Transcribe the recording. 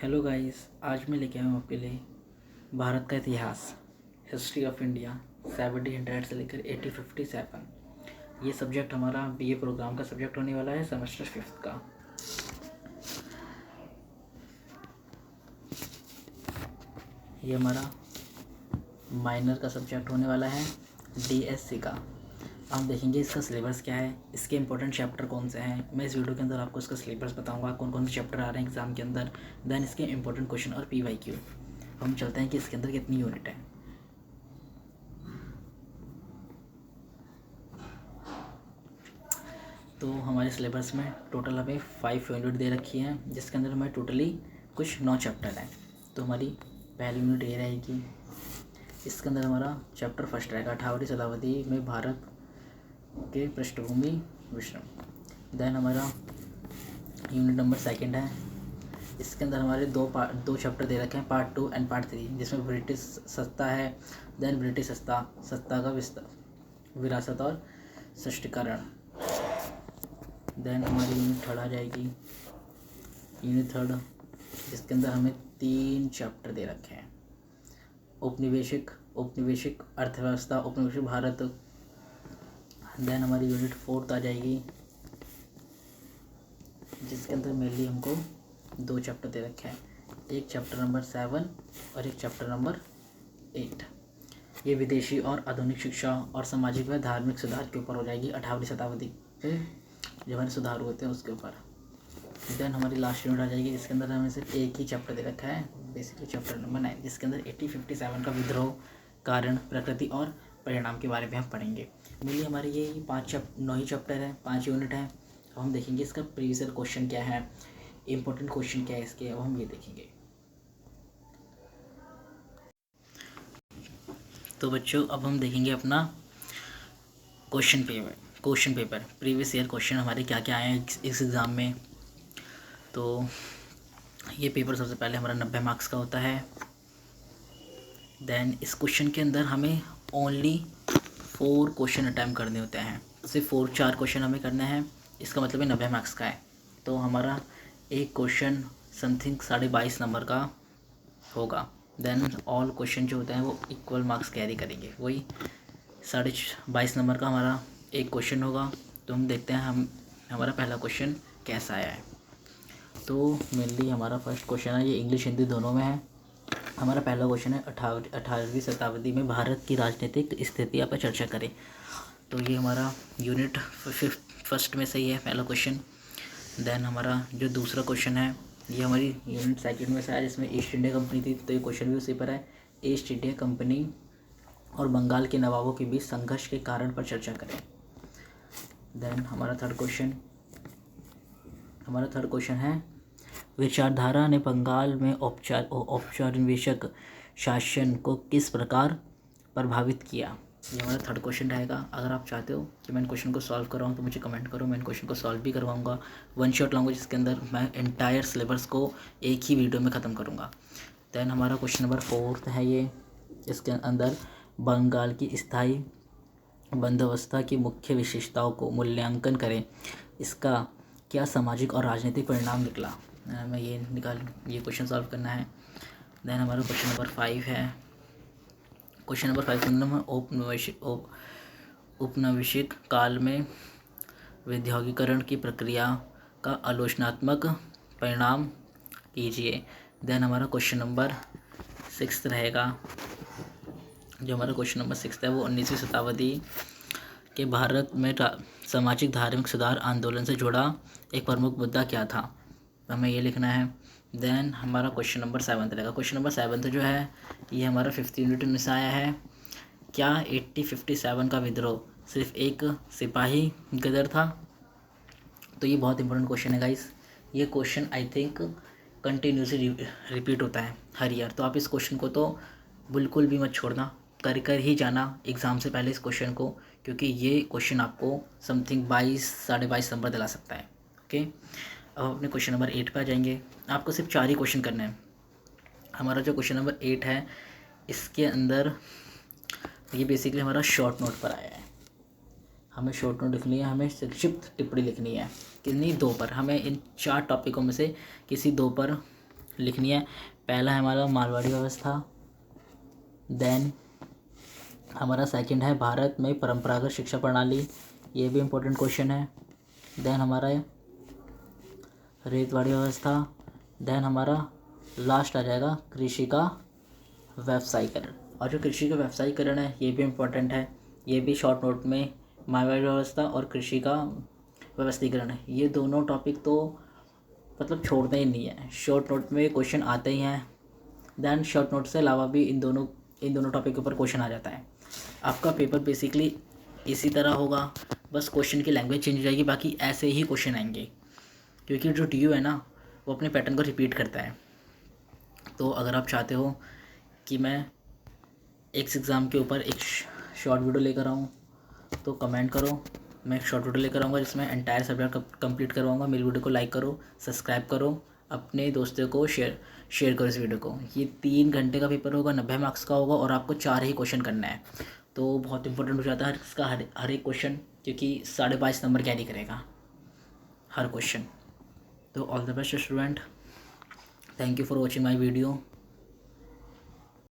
Hello guys, आज मैं लेके आया हूँ आपके लिए भारत का इतिहास, हिस्ट्री ऑफ इंडिया 1700 से लेकर 1857। ये सब्जेक्ट हमारा बीए प्रोग्राम का सब्जेक्ट होने वाला है, सेमेस्टर 5th का। ये हमारा माइनर का सब्जेक्ट होने वाला है, डीएससी का। हम देखेंगे इसका सिलेबस क्या है, इसके इंपॉर्टेंट चैप्टर कौन से हैं। मैं इस वीडियो के अंदर आपको इसका सिलेबस बताऊंगा, कौन कौन से चैप्टर आ रहे हैं एग्जाम के अंदर, देन इसके इंपॉर्टेंट क्वेश्चन और पीवाईक्यू। हम चलते हैं कि इसके अंदर कितनी यूनिट है। तो हमारे सिलेबस में टोटल हमें 5 यूनिट दे रखी है, जिसके अंदर हमें टोटली कुछ 9 चैप्टर हैं। तो हमारी पहली यूनिट ये रहेगी। इसके अंदर हमारा चैप्टर फर्स्ट रहेगा 18वीं शताब्दी में भारत के पृष्ठभूमि विश्लेषण। देन हमारा यूनिट नंबर सेकंड है। इसके अंदर हमारे दो चैप्टर दे रखे हैं, पार्ट 2 एंड पार्ट 3, जिसमें ब्रिटिश सत्ता है। देन ब्रिटिश सत्ता का विरासत और सशक्तिकरण। देन हमारी यूनिट थर्ड आ जाएगी, यूनिट थर्ड, जिसके अंदर हमें 3 चैप्टर दे रखे हैं, औपनिवेशिक अर्थव्यवस्था, औपनिवेशिक भारत। देन हमारी यूनिट फोर्थ आ जाएगी, जिसके अंदर मेनली हमको 2 चैप्टर दे रखे हैं, एक चैप्टर नंबर 7 और एक चैप्टर नंबर 8। ये विदेशी और आधुनिक शिक्षा और सामाजिक व धार्मिक सुधार के ऊपर हो जाएगी, 18वीं शताब्दी पे जो हमारे सुधार हुए थे उसके ऊपर। देन हमारी लास्ट यूनिट आ जाएगी, जिसके अंदर हमें सिर्फ एक ही चैप्टर दे रखा है, बेसिकली चैप्टर नंबर 9, जिसके अंदर 1857 का विद्रोह, कारण, प्रकृति और परिणाम के बारे में हम पढ़ेंगे। मेनली हमारे ये 9 ही चैप्टर हैं, 5 यूनिट हैं। अब हम देखेंगे इसका प्रीवियस ईयर क्वेश्चन क्या है, इंपॉर्टेंट क्वेश्चन क्या है इसके, अब हम ये देखेंगे। तो बच्चों, अब हम देखेंगे अपना question paper previous year question हमारे क्या क्या आए हैं इस एग्ज़ाम में। तो ये पेपर सबसे पहले हमारा 90 मार्क्स का होता है। देन इस क्वेश्चन के अंदर हमें ओनली 4 क्वेश्चन अटैम्प्ट करने होते हैं, सिर्फ 4 क्वेश्चन हमें करने हैं। इसका मतलब है 90 मार्क्स का है। तो हमारा एक क्वेश्चन समथिंग 22.5 नंबर का होगा। देन ऑल क्वेश्चन जो होते हैं वो इक्वल मार्क्स कैरी करेंगे, वही 22.5 नंबर का हमारा एक क्वेश्चन होगा। तो हम देखते हैं हमारा पहला क्वेश्चन कैसा आया है। तो मेनली हमारा फर्स्ट क्वेश्चन है, ये इंग्लिश हिंदी दोनों में है। हमारा पहला क्वेश्चन है, 18वीं शताब्दी में भारत की राजनीतिक स्थिति पर चर्चा करें। तो ये हमारा यूनिट फर्स्ट में सही है पहला क्वेश्चन। देन हमारा जो दूसरा क्वेश्चन है, ये हमारी यूनिट सेकंड में से है, जिसमें ईस्ट इंडिया कंपनी थी, तो ये क्वेश्चन भी उसी पर है। ईस्ट इंडिया कंपनी और बंगाल के नवाबों के बीच संघर्ष के कारण पर चर्चा करें। देन हमारा थर्ड क्वेश्चन है, विचारधारा ने बंगाल में औपनिवेशिक शासन को किस प्रकार प्रभावित किया। ये हमारा थर्ड क्वेश्चन रहेगा। अगर आप चाहते हो कि मैं इन क्वेश्चन को सॉल्व कराऊँ तो मुझे कमेंट करो, मैं इन क्वेश्चन को सॉल्व भी करवाऊँगा। वन शॉट लाऊंगा, जिसके अंदर मैं एंटायर सिलेबस को एक ही वीडियो में ख़त्म करूँगा। देन हमारा क्वेश्चन नंबर 4 है ये, इसके अंदर बंगाल की स्थायी बंदोबस्ता की मुख्य विशेषताओं को मूल्यांकन करें, इसका क्या सामाजिक और राजनीतिक परिणाम निकला। मैं ये क्वेश्चन सॉल्व करना है। देन हमारा क्वेश्चन नंबर 5 है। क्वेश्चन नंबर 5 में औपनिवेशिक काल में विद्युतीकरण की प्रक्रिया का आलोचनात्मक परिणाम कीजिए। देन हमारा क्वेश्चन नंबर 6 रहेगा। जो हमारा क्वेश्चन नंबर 6 है वो 19वीं शताब्दी के भारत में सामाजिक धार्मिक सुधार आंदोलन से जुड़ा एक प्रमुख मुद्दा क्या था, हमें ये लिखना है। देन हमारा क्वेश्चन नंबर 7 रहेगा। क्वेश्चन नंबर 7 जो है ये हमारा 5th यूनिट में से आया है। क्या 1857 का विद्रोह सिर्फ एक सिपाही गदर था। तो ये बहुत इंपॉर्टेंट क्वेश्चन है गाइस। ये question I think continuously repeat होता है हर ईयर, तो आप इस क्वेश्चन को तो बिल्कुल भी मत छोड़ना, कर ही जाना एग्ज़ाम से पहले इस क्वेश्चन को, क्योंकि ये क्वेश्चन आपको समथिंग 22-22.5 नंबर दिला सकता है। ओके, अब अपने क्वेश्चन नंबर 8 पे आ जाएंगे। आपको सिर्फ 4 ही क्वेश्चन करने हैं। हमारा जो क्वेश्चन नंबर 8 है, इसके अंदर ये बेसिकली हमारा शॉर्ट नोट पर आया है। हमें शॉर्ट नोट लिखनी है, हमें संक्षिप्त टिप्पणी लिखनी है, कितनी 2 पर। हमें इन 4 टॉपिकों में से किसी 2 पर लिखनी है। पहला है हमारा मारवाड़ी व्यवस्था, देन हमारा सेकंड है भारत में परंपरागत शिक्षा प्रणाली, ये भी इम्पोर्टेंट क्वेश्चन है। देन हमारा रेतवाड़ी व्यवस्था, देन हमारा लास्ट आ जाएगा कृषि का व्यवसायीकरण। और जो कृषि का व्यवसायीकरण है ये भी इम्पोर्टेंट है, ये भी शॉर्ट नोट में मारवाड़ी व्यवस्था और कृषि का व्यवस्थीकरण है, ये दोनों टॉपिक तो मतलब छोड़ना ही नहीं है, शॉर्ट नोट में क्वेश्चन आते ही हैं। देन शॉर्ट नोट से अलावा भी इन दोनों टॉपिक के ऊपर क्वेश्चन आ जाता है। आपका पेपर बेसिकली इसी तरह होगा, बस क्वेश्चन की लैंग्वेज चेंज हो जाएगी, बाकी ऐसे ही क्वेश्चन आएंगे, क्योंकि जो DU है ना वो अपने पैटर्न को रिपीट करता है। तो अगर आप चाहते हो कि मैं एक एग्ज़ाम के ऊपर एक शॉर्ट वीडियो लेकर आऊँ तो कमेंट करो, मैं एक शॉर्ट वीडियो लेकर आऊँगा जिसमें एंटायर सब्जेक्ट कंप्लीट करवाऊँगा। मेरी वीडियो को लाइक करो, सब्सक्राइब करो, अपने दोस्तों को शेयर करो इस वीडियो को। ये 3 घंटे का पेपर होगा, 90 मार्क्स का होगा और आपको 4 ही क्वेश्चन करना है, तो बहुत इंपॉर्टेंट हो जाता है इसका हर एक क्वेश्चन, क्योंकि 5.5 नंबर कैरी करेगा हर क्वेश्चन। तो all the best student, thank you for watching my video.